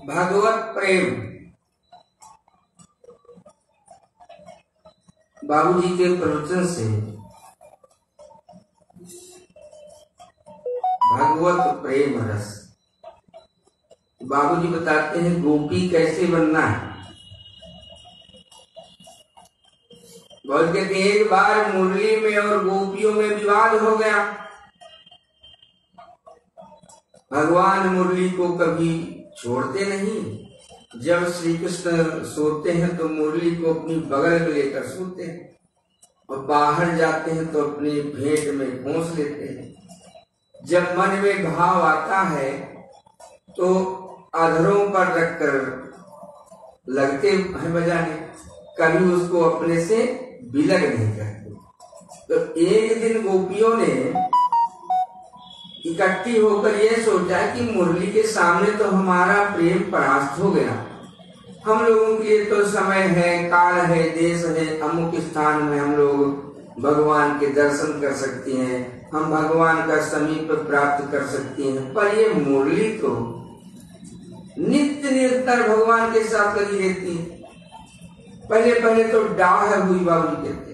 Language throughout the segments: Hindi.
भगवत प्रेम। बाबूजी के प्रवचन से भगवत प्रेम रस। बाबूजी बताते हैं गोपी कैसे बनना है। बोल के एक बार मुरली में और गोपियों में विवाद हो गया। भगवान मुरली को कभी छोड़ते नहीं। जब श्री कृष्ण सोते हैं तो मुरली को अपनी बगल में लेकर सोते हैं और बाहर जाते हैं तो अपने भेंट में घोंस लेते हैं। जब मन में भाव आता है तो अधरों पर रखकर लगते हैं बजाने, कभी उसको अपने से विलग नहीं करते। तो एक दिन गोपियों ने इकट्ठी होकर यह सोचा कि मुरली के सामने तो हमारा प्रेम परास्त हो गया। हम लोगों के लिए तो समय है, काल है, देश है, अमुक स्थान में हम लोग भगवान के दर्शन कर सकते हैं, हम भगवान का समीप प्राप्त कर सकते हैं। पर ये मुरली तो नित्य निरंतर भगवान के साथ लगी रहती है। पहले तो डाह हुई बाबू कहते,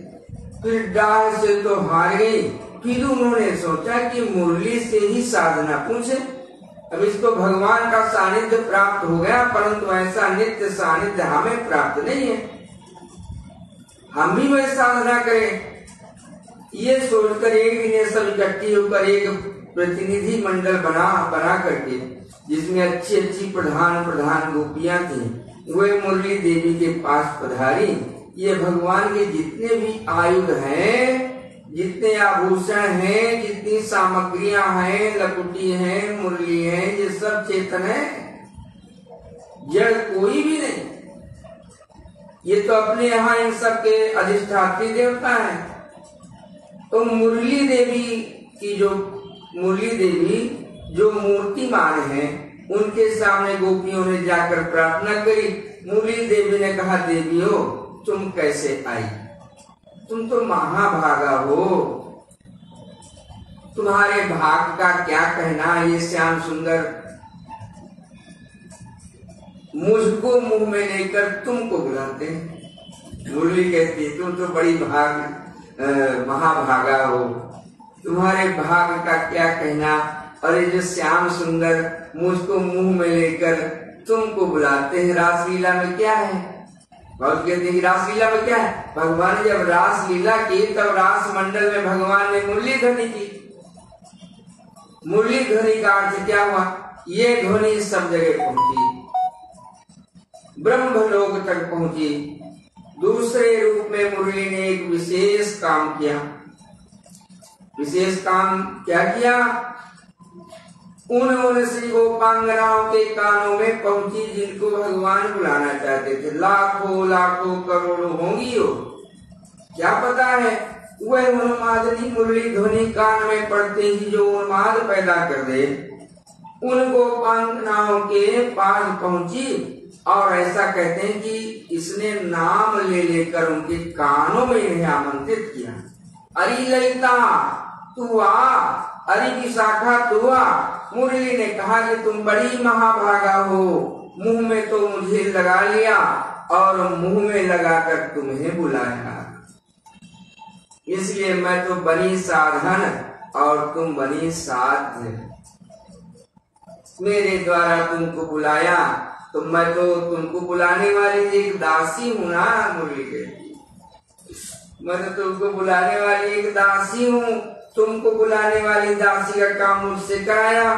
फिर डाह से तो हार गई। फिर उन्होंने सोचा कि मुरली से ही साधना पूछे। अब इसको भगवान का सानिध्य प्राप्त हो गया, परंतु ऐसा नित्य सानिध्य हमें प्राप्त नहीं है, हम भी वह साधना करें। ये सोचकर एक दिन सब इकट्ठी होकर एक प्रतिनिधि मंडल बना करके, जिसमें अच्छी प्रधान गोपियां थी, वे मुरली देवी के पास पधारी। ये भगवान के जितने भी आयुध हैं, जितने आभूषण हैं, जितनी सामग्रियां हैं, लकुटी हैं, मुरली है, ये सब चेतन है, जड़ कोई भी नहीं। ये तो अपने यहाँ इन सब के अधिष्ठात्री देवता है। तो मुरली देवी जो मूर्तिमान है, उनके सामने गोपियों ने जाकर प्रार्थना करी। मुरली देवी ने कहा, देवियों तुम कैसे आई? तुम तो महाभागा हो, तुम्हारे भाग का क्या कहना। ये श्याम सुंदर मुझको मुंह में लेकर तुमको बुलाते हैं। मुरली कहती, तुम तो बड़ी महाभागा हो, तुम्हारे भाग का क्या कहना। और ये जो श्याम सुंदर मुझको मुंह में लेकर तुमको बुलाते हैं, रासलीला में क्या है? बहुत कहते हैं रासलीला में क्या है? भगवान ने जब रासलीला की तब रास मंडल में भगवान ने मुरली ध्वनि की। मुरली ध्वनि का अर्थ क्या हुआ? ये ध्वनि सब जगह पहुंची, ब्रह्मलोक तक पहुंची। दूसरे रूप में मुरली ने एक विशेष काम किया। विशेष काम क्या किया? उन श्री गोपांगनाओं के कानों में पहुंची जिनको भगवान बुलाना चाहते थे। लाखों करोड़ों होंगी हो, क्या पता है। वह उन्मादनी मुरली ध्वनि कान में पड़ते ही जो उन्माद पैदा कर दे, उन गोपांगनाओं के पास पहुंची और ऐसा कहते हैं कि इसने नाम ले लेकर उनके कानों में इन्हें आमंत्रित किया। अरे ललिता तू आ, अरे विशाखा तू आ। मुरली ने कहा कि तुम बड़ी महाभागा हो, मुंह में तो मुझे लगा लिया और मुंह में लगाकर तुम्हें बुलाया, इसलिए मैं तो बनी साधन और तुम बनी साध्य। मेरे द्वारा तुमको बुलाया तो मैं तो तुमको बुलाने वाली एक दासी हूँ ना। मुरली कहती, मैं तो तुमको बुलाने वाली एक दासी हूँ, तुमको बुलाने वाली दासी का काम मुझसे कराया।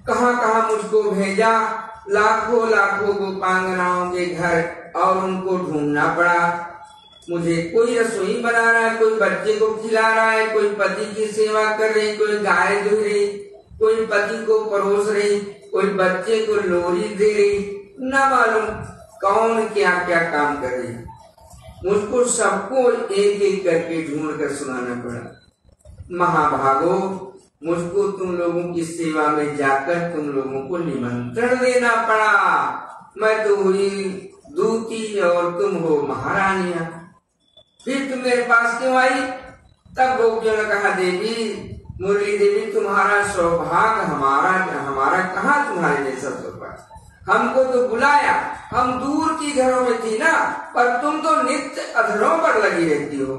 कहाँ मुझको भेजा, लाखों गोपांगनाओं के घर, और उनको ढूंढना पड़ा। मुझे कोई रसोई बना रहा है, कोई बच्चे को खिला रहा है, कोई पति की सेवा कर रही, कोई गाय धो रही, कोई पति को परोस रही, कोई बच्चे को लोरी दे रही, न मालूम कौन क्या क्या काम कर रही। मुझको सबको एक एक करके ढूंढ कर सुनाना पड़ा। महाभागो, मुझको तुम लोगों की सेवा में जाकर तुम लोगों को निमंत्रण देना पड़ा। मैं तो हुई दूती और तुम हो महारानियां, फिर तुम मेरे पास क्यों आई? तब गोपियों ने कहा, देवी मुरली देवी, तुम्हारा सौभाग्य हमारा कहाँ तुम्हारे जैसा सौभाग्य। हमको तो बुलाया, हम दूर की घरों में थी ना, पर तुम तो नित्य अधरों पर लगी रहती हो।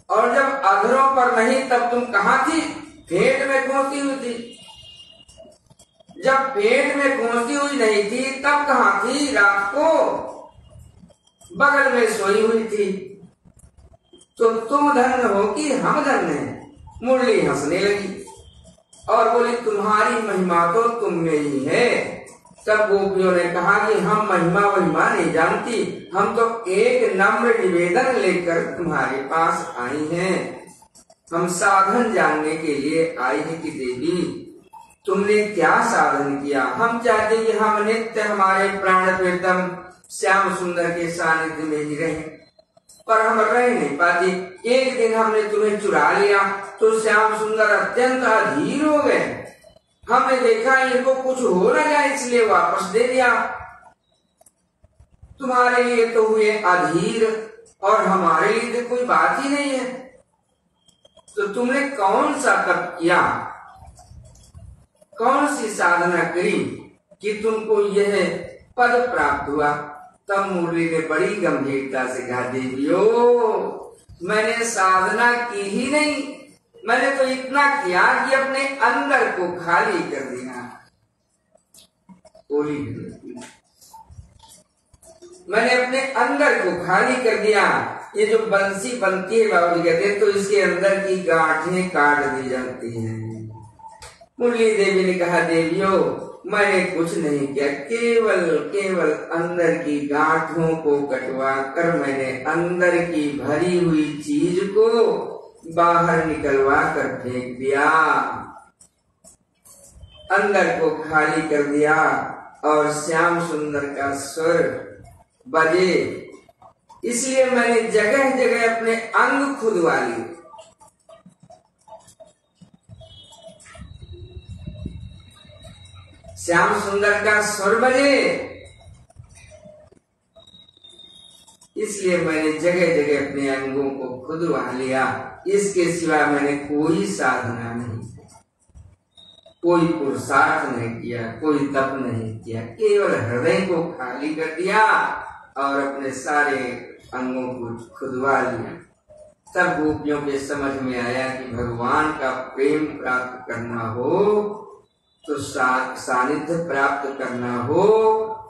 और जब अधरों पर नहीं तब तुम कहाँ थी? पेट में पहुंची हुई थी। जब पेट में पहुंची हुई नहीं थी तब कहाँ थी? रात को बगल में सोई हुई थी। तो तुम धन्य हो कि हम धन्य हैं। मुरली हंसने लगी और बोली, तुम्हारी महिमा तो तुम में ही है। तब गोपियों ने कहा कि हम महिमा नहीं जानती, हम तो एक नम्र निवेदन लेकर तुम्हारे पास आई हैं। हम साधन जानने के लिए आई हैं कि देवी तुमने क्या साधन किया। हम चाहते कि हम नित्य हमारे प्राण प्रियतम श्याम सुंदर के सानिध्य में ही रहें, पर हम रह नहीं पाते। एक दिन हमने तुम्हें चुरा लिया तो श्याम सुंदर अत्यंत अधीर हो गए। हमने देखा इनको कुछ हो न जाए इसलिए वापस दे दिया। तुम्हारे लिए तो हुए अधीर और हमारे लिए तो कोई बात ही नहीं है। तो तुमने कौन सा तप किया, कौन सी साधना करी कि तुमको यह पद प्राप्त हुआ। तब मुरली ने बड़ी गंभीरता से कहा, देवियो मैंने साधना की ही नहीं, मैंने तो इतना किया कि अपने अंदर को खाली कर दिया। मैंने अपने अंदर को खाली कर दिया। ये जो बंसी बनती है बाबू जी कहते हैं, तो इसके अंदर की गांठें काट दी जाती हैं। मुरली देवी ने कहा, देवियों मैंने कुछ नहीं किया, केवल अंदर की गांठों को कटवा कर मैंने अंदर की भरी हुई चीज को बाहर निकलवा कर फेंक दिया, अंदर को खाली कर दिया। और श्याम सुंदर का स्वर बजे, इसलिए मैंने जगह जगह अपने अंग खुदवा लिए। श्याम सुंदर का स्वर बजे, इसलिए मैंने जगह जगह अपने अंगों को खुदवा लिया। इसके सिवा मैंने कोई साधना नहीं की, कोई पुरुषार्थ नहीं किया, कोई तप नहीं किया, केवल हृदय को खाली कर दिया और अपने सारे अंगों को खुदवा लिया। तब गोपियों के समझ में आया कि भगवान का प्रेम प्राप्त करना हो तो सानिध्य प्राप्त करना हो,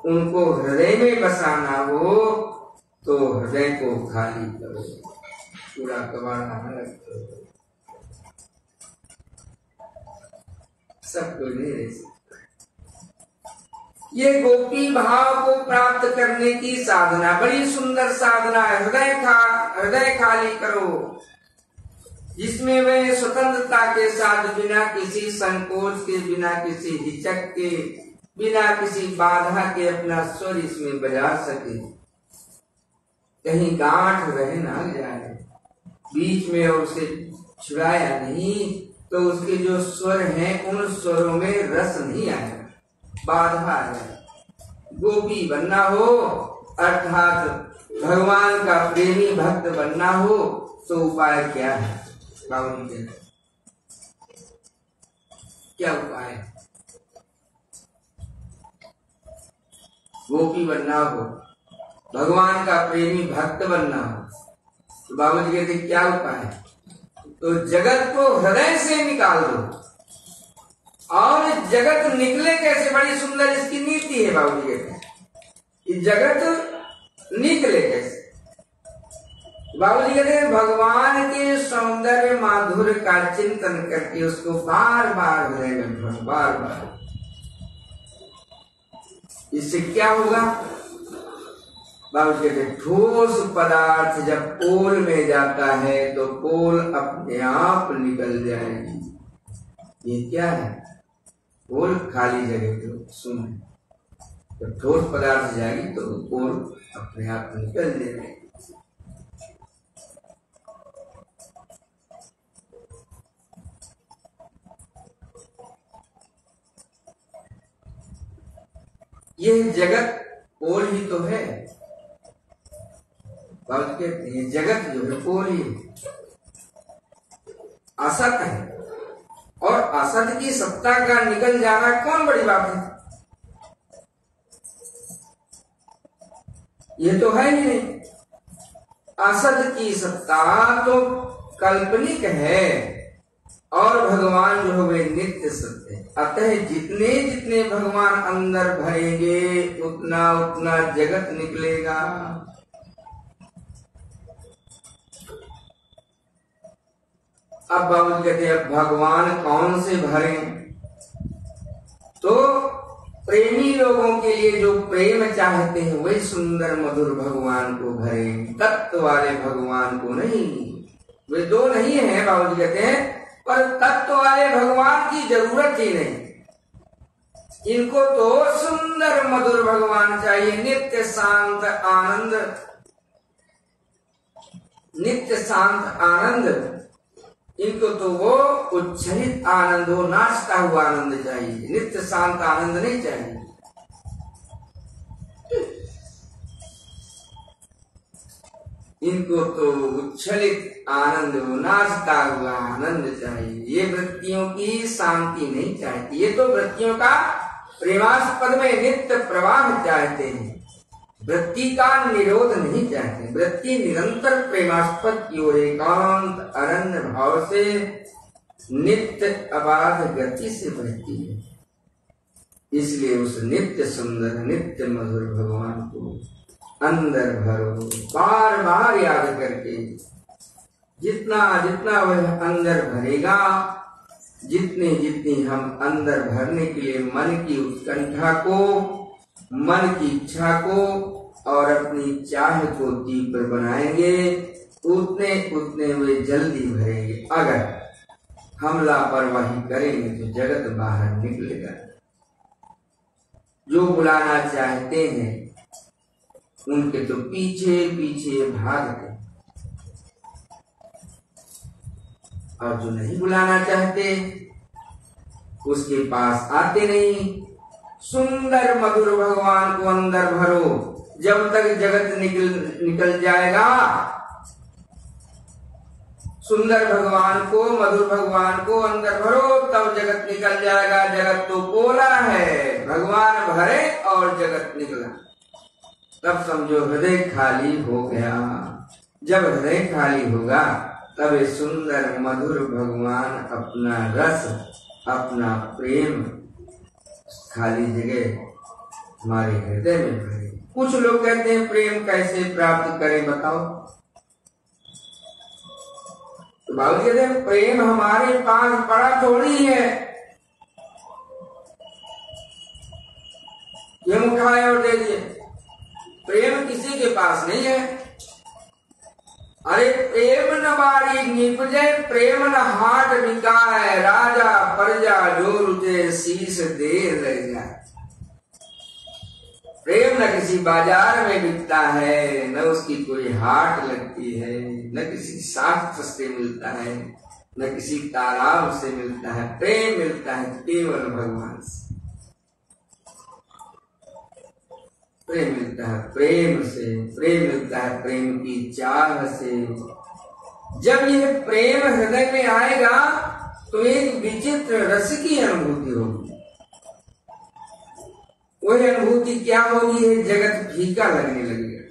उनको हृदय में बसाना हो तो हृदय को खाली करो, पूरा कबाड़ा रखो। सब कोई नहीं रह सकता। ये गोपी भाव को प्राप्त करने की साधना बड़ी सुंदर साधना है। हृदय खाली करो, जिसमें वे स्वतंत्रता के साथ बिना किसी संकोच के, बिना किसी हिचक के, बिना किसी बाधा के अपना स्वर इसमें बजा सके। कहीं गांठ रह ना जाए बीच में और उसे छुड़ाया नहीं तो उसके जो स्वर हैं उन स्वरों में रस नहीं आएगा, बाधा आ जाए। गोपी बनना हो अर्थात भगवान का प्रेमी भक्त बनना हो तो उपाय क्या है? बाबू जी क्या उपाय है? गोपी बनना हो, भगवान का प्रेमी भक्त बनना हो तो बाबू जी कहते क्या उपाय है? तो जगत को हृदय से निकाल दो। और जगत निकले कैसे? बड़ी सुंदर इसकी नीति है बाबू जी कहते हैं, जगत निकले कैसे? बाबू जी कहते हैं भगवान के सौंदर्य माधुर्य का चिंतन करके उसको बार बार हृदय में भरो, बार बार। इससे क्या होगा? बाबू जी कहते हैं ठोस पदार्थ जब पोल में जाता है तो पोल अपने आप निकल जाएगी। ये क्या है? पोल खाली जगह तो सुन, जब ठोस पदार्थ जाएगी तो पोल अपने आप निकल जाएगी। यह जगत पोल ही तो है। बाबू कहते हैं जगत जो है पोल ही है। असत है, और असत की सत्ता का निकल जाना कौन बड़ी बात है? ये तो है ही नहीं। असत की सत्ता तो काल्पनिक है, और भगवान जो है वे नित्य सत्य है। अतः जितने जितने भगवान अंदर भरेंगे उतना उतना जगत निकलेगा। अब बाबू कहते हैं भगवान कौन से भरें? तो प्रेमी लोगों के लिए जो प्रेम चाहते हैं वही सुंदर मधुर भगवान को भरें, तत्व वाले भगवान को नहीं। वे दो नहीं है बाबू जी कहते हैं, पर तत्व वाले भगवान की जरूरत ही नहीं। इनको तो सुंदर मधुर भगवान चाहिए, नित्य शांत आनंद, नित्य शांत आनंद। इनको तो वो उच्छलित आनंद हो, नाचता हुआ आनंद चाहिए, नित्य शांत आनंद नहीं चाहिए। इनको तो उच्छलित आनंद हो, नाचता हुआ आनंद चाहिए। ये वृत्तियों की शांति नहीं चाहती, ये तो वृत्तियों का प्रेमास्पद में नित्य प्रवाह चाहते हैं, वृत्ति का निरोध नहीं चाहते। वृत्ति निरंतर प्रेमास्पद की ओर एकांत अरण्य भाव से नित्य अबाध गति से बहती है। इसलिए उस नित्य सुंदर नित्य मधुर भगवान को अंदर भरो, बार बार याद करके। जितना जितना वह अंदर भरेगा, जितने जितनी हम अंदर भरने के लिए मन की उत्कंठा को, मन की इच्छा को और अपनी चाह को तीव्र बनाएंगे, उतने उतने वे जल्दी भरेंगे। अगर हम लापरवाही करेंगे तो जगत बाहर निकलेगा। जो बुलाना चाहते हैं उनके तो पीछे पीछे भागते, और जो नहीं बुलाना चाहते उसके पास आते नहीं। सुंदर मधुर भगवान को अंदर भरो, जब तक जगत निकल जाएगा। सुंदर भगवान को, मधुर भगवान को अंदर भरो, तब जगत निकल जाएगा। जगत तो पोला है, भगवान भरे और जगत निकला, तब समझो हृदय खाली हो गया। जब हृदय खाली होगा तब सुंदर मधुर भगवान अपना रस, अपना प्रेम खाली जगह हमारे हृदय में भरे। कुछ लोग कहते हैं प्रेम कैसे प्राप्त करें बताओ? तो बाबू कहते हैं प्रेम हमारे पास पड़ा थोड़ी है, ये उठाए और दे दिए। प्रेम किसी के पास नहीं है। अरे प्रेम न बारी निपजे, प्रेम न हाट बिकाए, राजा प्रजा जो रुचे शीश देर रह जाए। प्रेम न किसी बाजार में बिकता है, न उसकी कोई हाट लगती है, न किसी शास्त्र से मिलता है, न किसी तालाब से मिलता है। प्रेम मिलता है केवल भगवान से। प्रेम मिलता है प्रेम से, प्रेम मिलता है प्रेम की चाह से। जब यह प्रेम हृदय में आएगा तो एक विचित्र रस की अनुभूति होगी। वही अनुभूति क्या होगी? है जगत फीका लगने लगेगा।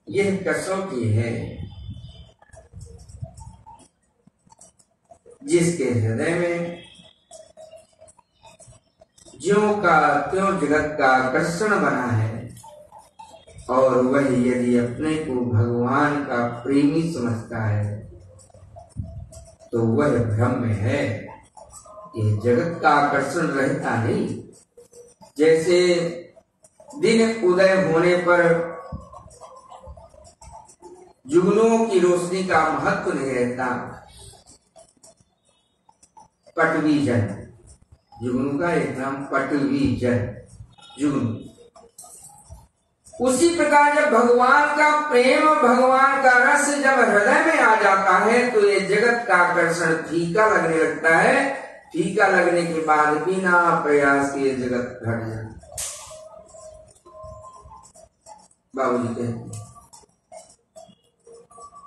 यह कसौटी है। जिसके हृदय में ज्यों का त्यों जगत का आकर्षण बना है, और वह यदि अपने को भगवान का प्रेमी समझता है तो वह भ्रम में है। ये जगत का आकर्षण रहता नहीं। जैसे दिन उदय होने पर जुगनुओं की रोशनी का महत्व नहीं रहता। पटवी जन, जुगनू का एक नाम पटवी जन, जुगनू। उसी प्रकार जब भगवान का प्रेम, भगवान का रस जब हृदय में आ जाता है तो ये जगत का आकर्षण फीका लगने लगता है। फीका लगने के बाद बिना प्रयास के जगत घट जाता। बाबूजी कहते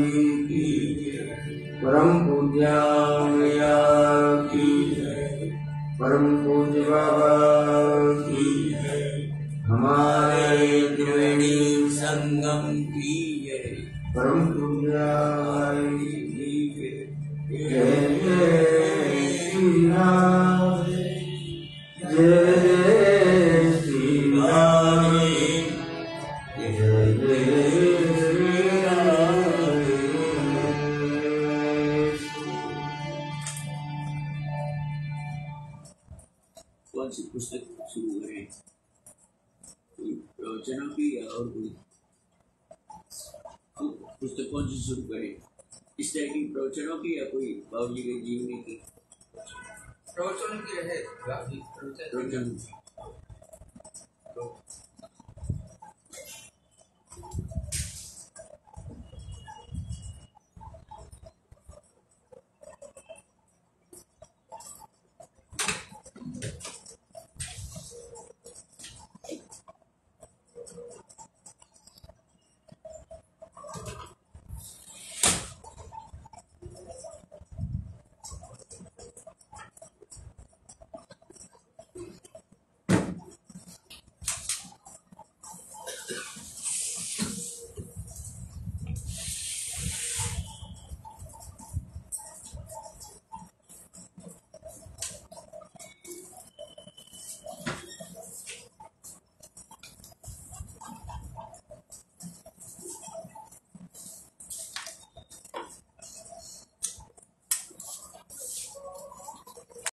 जी की परम पूज्या की परम पूज्य बाबा की हमारे त्रिवेणी संगम की परम पूज्या की जय जय श्री राम जय जय श्री राम जय जय श्री राम। कौन सी पुस्तक शुरू करें? कोई प्रवचनों की या और कोई पुस्तक कौन सी शुरू करें? इस तरह की प्रवचनों की या कोई बाबूजी के जीवनी की? प्रवचन की है प्रवचन